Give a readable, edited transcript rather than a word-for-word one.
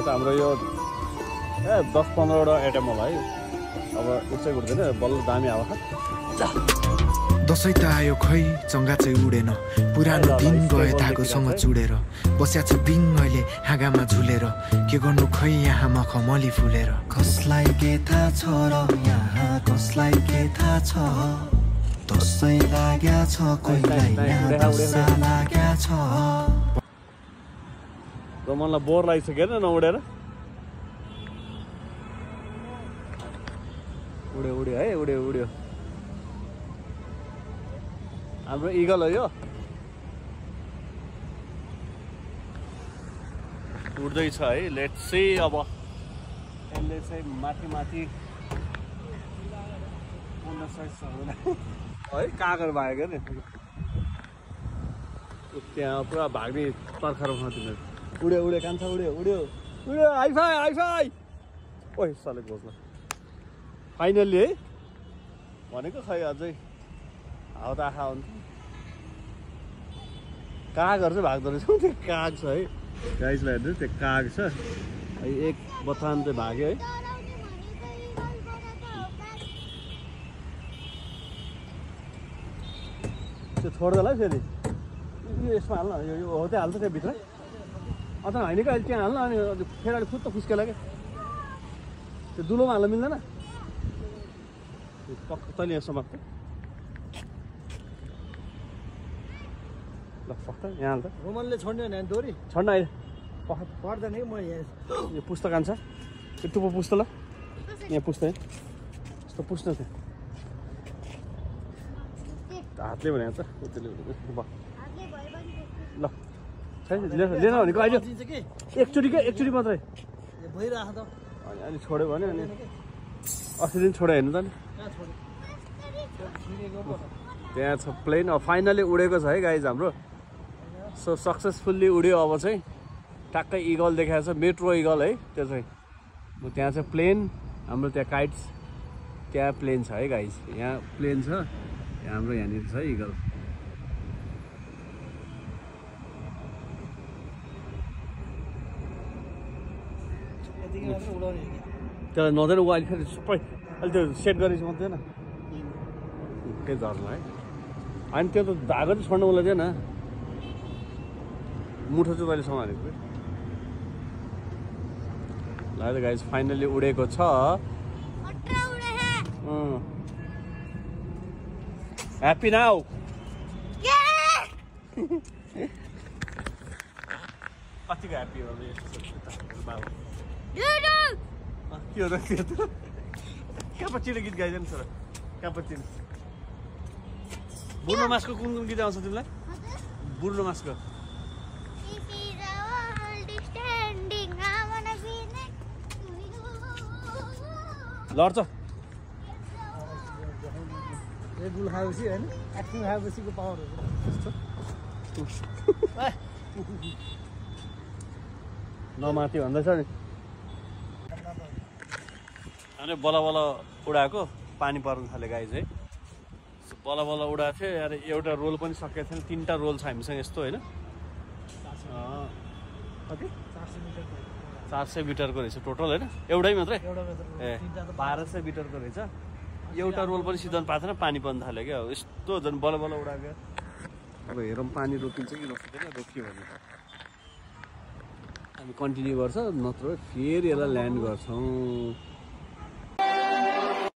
त हाम्रो यो 10-15 वटा एटम होला है अब उसै उड्दैन बल्ल दामी हावा दसैँ त आयो खै चङ्गा चाहिँ उडेन पुरानो दिन गए धागोसँग चुडेर बस्या छ बिङ अहिले हाँगामा झुलेर के गर्नु खै यहाँ मखमली फुलेर कसलाई के थाहा छ र यहाँ कसलाई के थाहा छ दसैँ लाग्या छ कोहीलाई यहाँ दशैं लाग्या छ र मलाई बोर लागिसक्यो न नउडेर उड्यो है उड्यो हाम्रो इगल हो यो उड्दैछ है लेट्स सी अब यसले चाहिँ माथि है कागर भागेको नि त्यहाँ पुरा भाग्ने तर्खर उठाउँ तिमीहरू उड्यो कान्छा उड्यो हाइफाई ओइ साले घोस्ला फाइनल्ली है भनेको खै अझै हावा त आँखा हुन्छ कागहरू चाहिँ भाग्दो रहेछ त्यो काग छ है गाइजलाई हेर्नु त्यो काग छ है एक बथान चाहिँ भाग्यो है त्यो छोड्दैला फेरि यो यसमा हाल्न यो हो त्यहाँ हाल्छ त्यहाँ भित्र अन्त होइन कि अहिले त्यहाँ हाल्न अनि फेरि अहिले फुत्त फुस्केला क्या त्यो दुलोमा हाल्न मिल्दैन तैँले यहाँ समात्छ ल पक्का यहाँ हाल्दा रोमनले छोड्ने भने दोरी छोड्न अहिले पर्दैन कि म यहाँ यो पुस्तक कान्छ यो टुप्पो पुस्छ ल यहाँ पुस्छ है यस्तो पुस्न थियो हातले भने त ल छैन लिएन भनेको अहिले एकचोटि मात्रै भइरहेको त अनि छोड्यो भने अनि अस्ति दिन छोड्यो हेर्नु त नि त्यहाँ छ प्लेन अब फाइनली उडेको छ है गाइज हाम्रो सो सक्सेसफुल्ली उड्यो अब चाहिँ ठ्याक्कै इगल देखाएको छ मेट्रो इगल है त्यो चाहिँ त्यहाँ चाहिँ प्लेन हाम्रो त्यहाँ काइट्स त्यहाँ प्लेन छ है गाइज यहाँ प्लेन छ हाम्रो यहाँनिर छ इगल त्यसलाई नदिएर ऊ अहिले फेरि सबै अहिले त्यो सेट गरेपछि मात्रै थिएन केही झर्ला है अनि त्यो त धागो चाहिँ छोड्नु उसलाई थिएन मुठो चाहिँ तैँले सम्हालेको ल त गाइज फाइनली उडेको छ ह्याप्पी नाउ कतिको ह्याप्पी हो बाबु के हो र त्यो त क्यापचिनो गीत गाइदिनु छोरा क्यापचिनो बुर्नो मासको कुन गीत आउँछ तिमीलाई बुर्नो मासको लड्छ रेडबुल खाएपछि होइन एक्टिङ खाएपछिको पावरहरू नमाथि भन्दैछ नि अनि बल्ल उडाएको पानी पर्न थाल्यो गाई चाहिँ बल्ल उडाएको थियो यार एउटा रोल पनि सकेको थिएन 3टा रोल छ हामीसँग यस्तो होइन कति 400 मिटरको रहेछ टोटल होइन एउटै मात्रै ए 1200 मिटरको रहेछ एउटा रोल पनि सिधन पाएको थिएन पानी पर्न थाल्यो क्या यस्तो झन् बल्ल उडाएको अब हेरौँ पानी रोकिन्छ कि रोकिँदैन रोकियो भने हामी कन्टिन्यू गर्छ नत्र फेरि यसलाई ल्यान्ड गर्छौँ